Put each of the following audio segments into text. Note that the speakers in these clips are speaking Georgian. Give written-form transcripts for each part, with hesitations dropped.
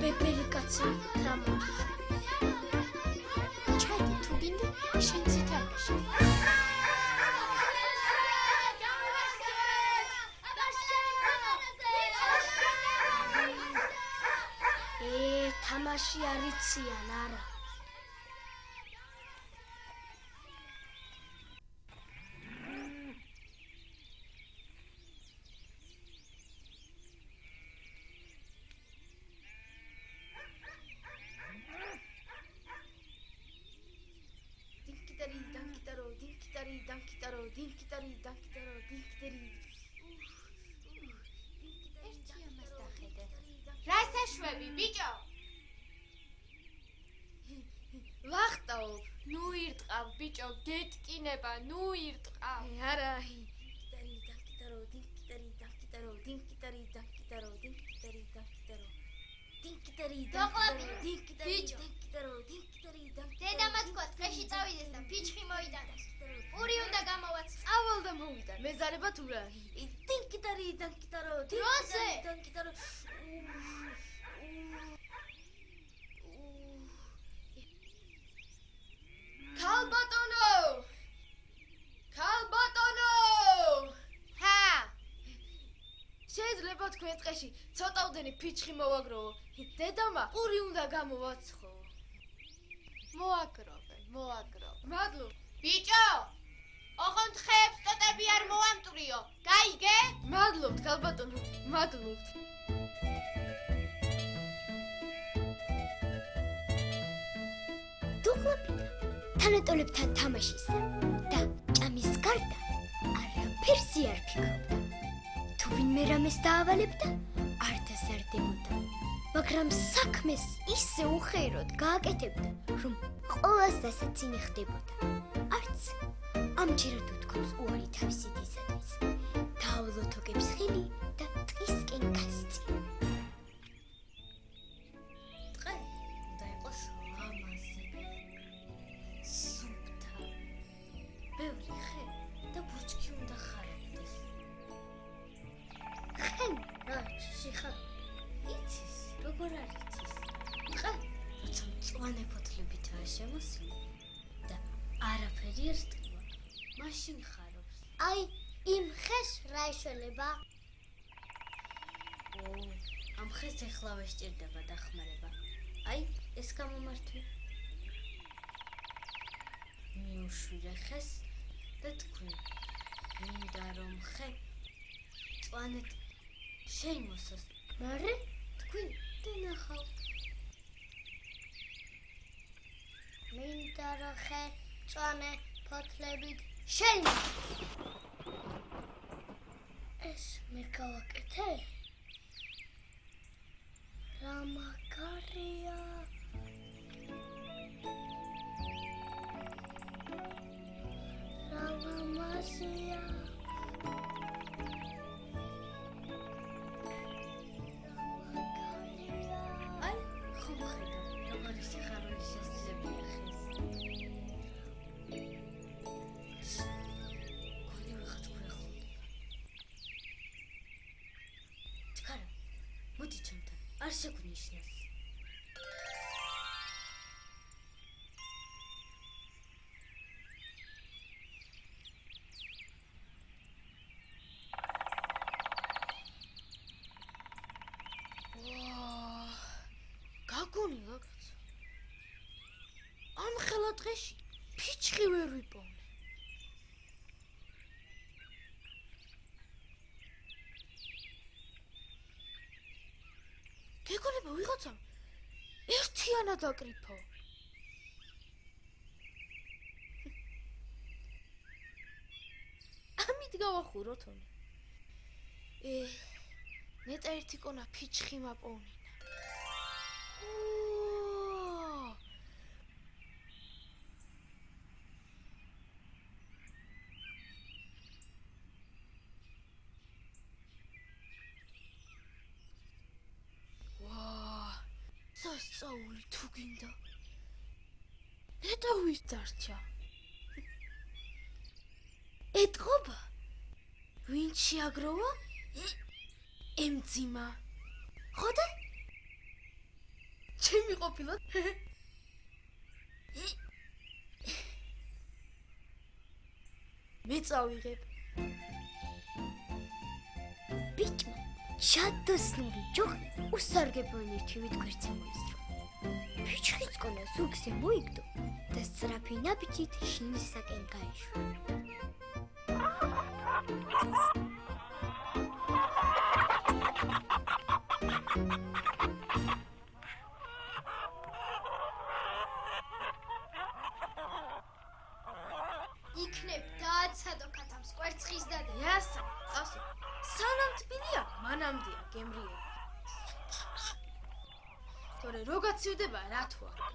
ბებერი კაცი თამაში. ჩადი თუ გინდა შენც ითამაში. თამაში არიციან არა. ერთი ამას დახედე. რა საშვები, ბიჭო? ვახტაო, ნუ ირტყავ, ბიჭო, გეტკინება, ნუ ირტყავ. არა. დედამაც თქვა, ტყეში წავიდეს და ფიჩხი მოიტანოს. პური უნდა გამოვაც. წავალ და მოვიდა. მეზარება თუ რა? დროზე. ქალბატონო! ჰა! შეიძლება თქვენ ტყეში ცოტაუდენი ფიჩხი მოვაგროვო. დედამა პური უნდა გამოვაცხო. მოაგროვე. მადლობ. ბიჭო! ოღონდ ხეებს ტოტები არ მოვამტვრიო. გაიგე? მადლობთ, ქალბატონო. მადლობთ. დუღლაპინა თანატოლებთან თამაშისა და ჭამის გარდა არაფერსი არ ფიქრობდა. თუ ვინმე რამეს დაავალებდა, არ დასარდებოდა. მაგრამ საქმეს ისე უხეიროდ გააკეთებდა, რომ ყველას დასაცინე ხდებოდა. არც ამჯერად უთქვამს უარი თავისი დისათვის. დაავლოთოგებს ხილი და ტყისკენ გასწია. ტყე უნდა იყოს ლამაზი, სუფთა, ბევრი ხე და ბუჩქი უნდა ხარებდეს. ხენ რა შეხარ? იცის, როგორ არ იცის? ტყე, როცა მწვანე ფოთლებითაა შემოსილი და არაფერი არ ტყივა, მაშინ ხარობს. აი იმ ხეს რა ეშველება? ამ ხეს ეხლავე სჭირდება დახმარება. აი, ეს გამომართვი. მიუშვირე ხეს და თქვი, მინდა რომ ხე მწვანედ შეიმოსოს. მარე? თქვი და ნახავ. მინდა რომ ხე მწვანე ფოთლებით შეიმოსოს. ეს მე გავაკეთე? რა მაგარია. რა ლამაზია. აი, ხომ ხედავ, როგორი სიხარულის შესძლებია ხეს. გონი ვიღაც გვეხმარება. ჩქარა, მოდი ჩემთან, არ შეგვნიშნეს. გაგონილა კაცო. ამ ხელა დღეში ფიჩხი ვერ ვიპოვნე. გეგონება ვიღაცამ ერთიანად აკრიფო. ამით გავახუროთ თონე. ნეტა ერთი კონა ფიჩხი მაპოვნინა. სასწაული თუ გინდა. ნეტა ვის დარჩა? ეთყობა? ვინ შეაგროვა? ემძიმა. ხოდა? ჩემი ყოფილად. მე წავიღებ. ბიჭმა ჩადოსნური ჯოხი უსარგებლო ერთივით გვერდზე მოისრო. ბიჭის კონა ზურგზე მოიგდო და სწრაფი ნაბიჯით შინისაკენ გაეშვა. იქნებ დააცადო კატამს კვერცხის დადა. იასა, ყავსო. სანამ თბილია, მანამდეა გემრიელი. თორე რო გაცივდება, რა თუ არა.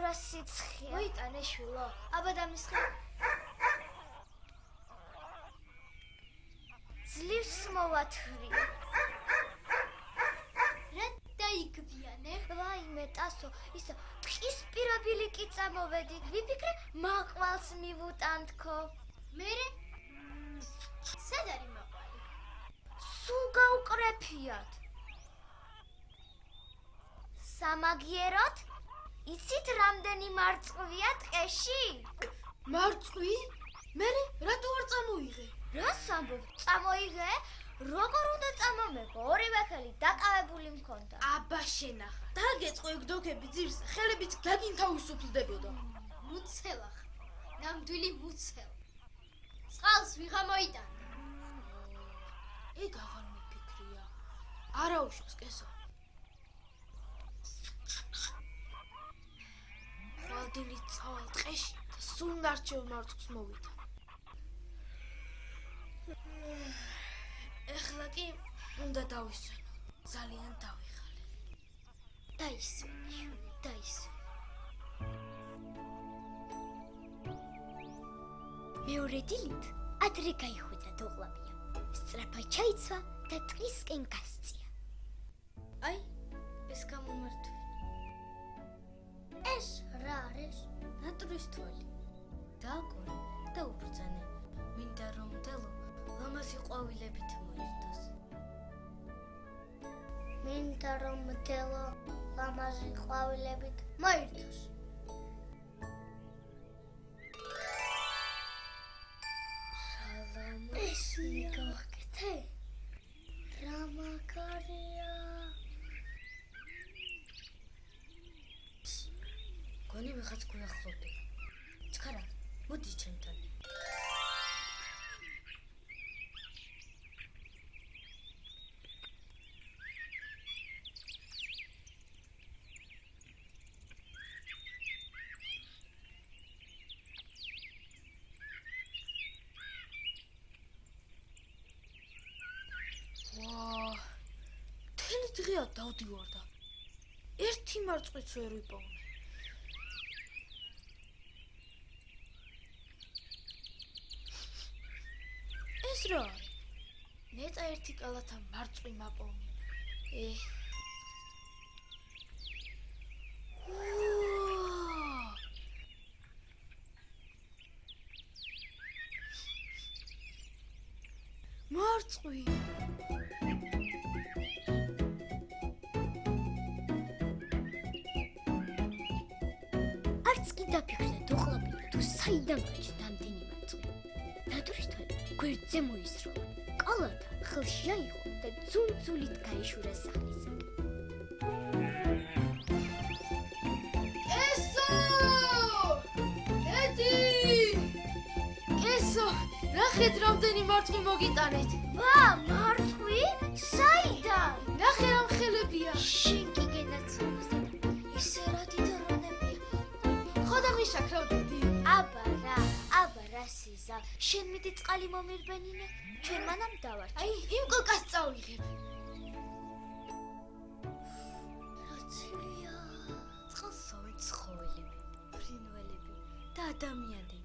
რა სიცხეა. მოიტანე შვილო. აბა დამისხე. ძლივს მოვათხრი. რა დაიგბიანე? ვაიმე ტასო, ისა ტყის პირაბილი კი წამოვედი. ვიფიქრე მაყვალს მივუტანთქო. მერე სად არის მაყვალი? სულ გაუკრეფიათ. სამაგიეროთ? იცით რამდენი მარწყვია ტყეში? მარწყვი? მერე რატო არ წამოიღე? რას ამბობ? წამოიღე? როგორ უნდა წამომეღო? ორივე ხელი დაკავებული მქონდა. აბა შენახა. დაგეწყო ეგ დოქები ძირს, ხელებით გაგინთავისუფლდებოდა. მუცელა ხარ. ნამდვილი მუცელა. წყალს ვიღა მოიტანე. ეგ აღარ მიფიქრია. არა უშავს კესო. ხვალდილი წავალ ტყეში და სულ ნარჩევ მარწყვის მოვიდა. ეხლა კი უნდა დავისვენო. ძალიან დავიხალე. დაისვენი, შვილი, დაისვენი. მეორე დილით ადრე გაიხვიძა დოღლაბია. სწრაფად ჩაიცვა და ტყისკენ გასწია. აი, ეს გამომართვი. ეს რა არის? ნატურის თვალი. დააკორე და უბრძანე. მინდა რომ დელო ლამაზი ყვავილებით მოირთოს. მინდა რომ დელო ლამაზი ყვავილებით მოირთოს. სალამაზია გახკეთე. რა მაგარია. გონი ვიღაც გვიახლოვდება. ჩქარა, მოდი ჩემთან. მთელი დღეა დავდივარ და ერთი მარწყვიც ვერ ვიპოვნე. ეს რა არის? ნეტა ერთი კალათა მარწყვი მაპოვნე. მარწყვი. არც კი დაფიქრდა დოღლაბია თუ საიდან გაჩნდა ამდენი მარწყვი. ნატურის თვალი გვერდზე მოისროლა. კალათა ხელში აიღო და ძუნძულით გაეშურა სახლისაკენ. ესო! ედი! ესო! ნახეთ რამდენი მარწყვი მოგიტანეთ. ვა, მარწყვი? საიდან? ნახე რა ხელებია. შენ კი გენაცნობს და ისე რა დიდარონებია. ხოდა მიშაქრავდი. აბა რა სიზა. შენ მიდი წყალი მომირბენინე. ჩვენ მანამ დავარჩა. აი, იმ კოკას წავიღებ. რაცია? წყალს სოვეთ ცხოველები, ფრინველები და ადამიანები.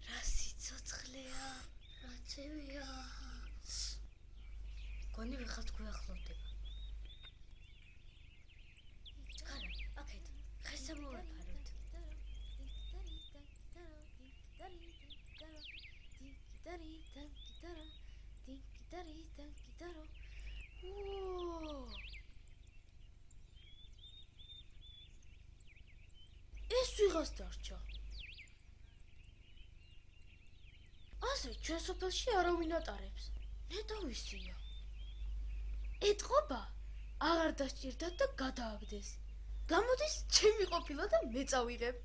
რა სიცოცხლეა. რაცია? გონი ვიღაც გვიახლოვდება. ჩქარა, აქეთ, ხესა მოვაფაროთ. ეს ვიღას დარჩა. ასე ჩვენ სოფელში არავინ ატარებს. ნეტა ვისია. ეტყობა აღარ დასჭირდათ და გადააგდეს. გამოდის ჩემი ყოფილა და მე წავიღებ.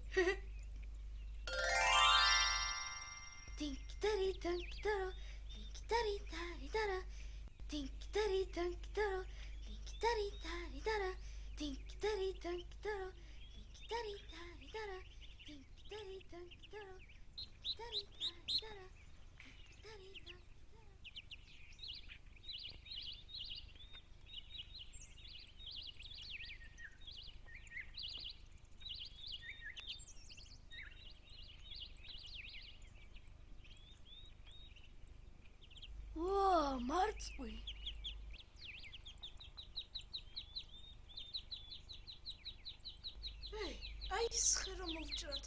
ვა, მარწყვი. აი სხე რომ მოვჭრათ.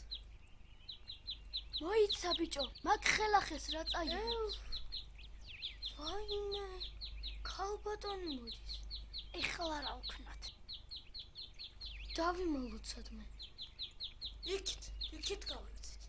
მოიცა ბიჭო, მაგ ხელახეს რა წაიღო. ვაიმე, ქალბატონი მოდის. ეხლა რა ვქნათ? დავიმოლოცად მე. იქით გავიქცეთ.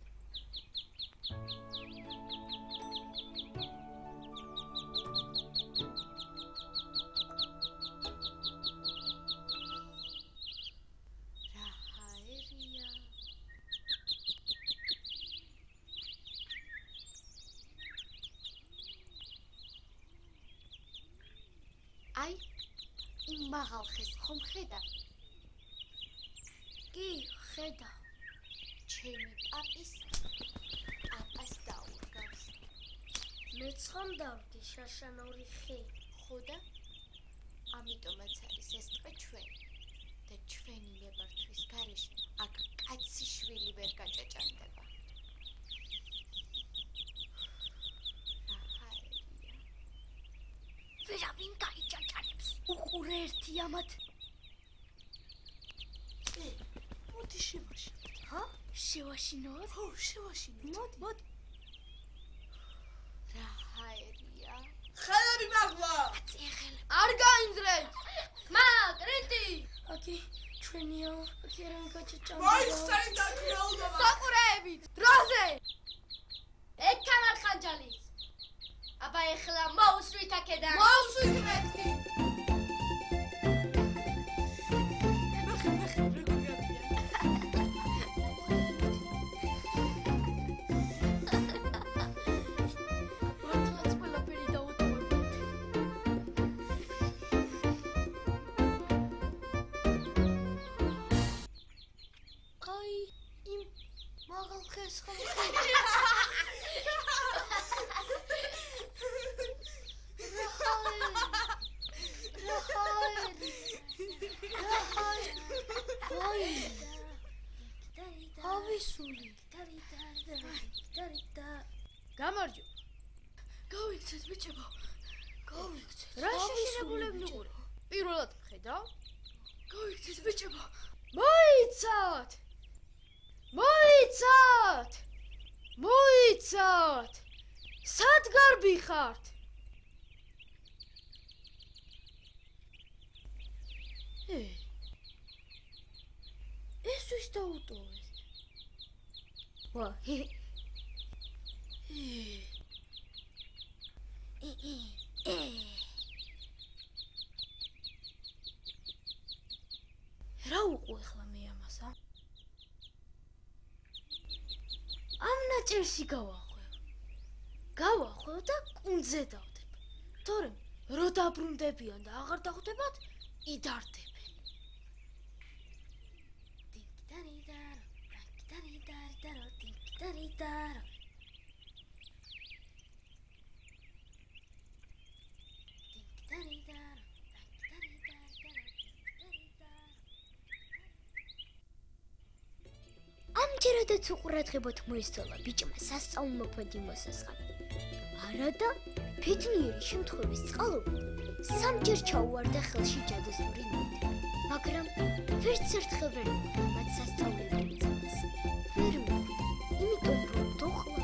აი, იმ მაღალ ხეს ხომ ხედა? კი, ხედა. ჩემი პაპას დაურგავს. მეც ხომ დავდი შაშანური ხე. ხოდა? ამიტომაც არის ეს ტყე ჩვენი. და ჩვენი ნებართვის გარეშე აქ კაცი შვილი ვერ გაჭაჭანდება. ვერავინ გაიჭაჭანებს. უყურე ერთი ამათ. მოდი შევაშინოთ. ჰა? შევაშინოთ? ხო, შევაშინოთ. მოდი. რა ჰაერია? ხელები მაგვა. აწეხელ. არ გაინძრეთ. მაგრიტი. აკი ჩვენია, აკი რა გაჭაჭანდება. მოიხსენ და გრაუდობა. საყურეებით. დროზე. ეკალარ ხანჯალის. აბა ეხლა მოусვით აქედან. მოусვით მეთქი. მართლაც ყველაფერი დაუტოვებთ. აი, იმ მაღალ ხეს ხომ ავისული. გამარჯობა. გავიქცეთ ბიჭებო. გავიქცეთ. რა შეშინებულები მიყურე? პირველად ხედავ? გავიქცეთ ბიჭებო. მოიცათ! სად გარბი ხართ? ეს ვის დაუტოვეს? ვა, რა უყო ახლა მე ამასა? ამ ნაჭერში გავახვევ და კუნძზე დავდებ. თორემ რო დაბრუნდებიან და აღარ დახვდებათ, იდარდებენ. ამჯერადაც უყურადღებოთ მოისწოლა ბიჭმა სასწაულმო ფონდი მოსასხამი. არადა ბედნიერი შემთხვევის წყალობით სამჯერ ჩაუვარდა ხელში ჯადოსნური ნივთი, მაგრამ ვერც ერთხელ ვერ მოხდა მათ სასწაულებრივ წამას. ვერ მოხდა, იმიტომ რომ დოხლა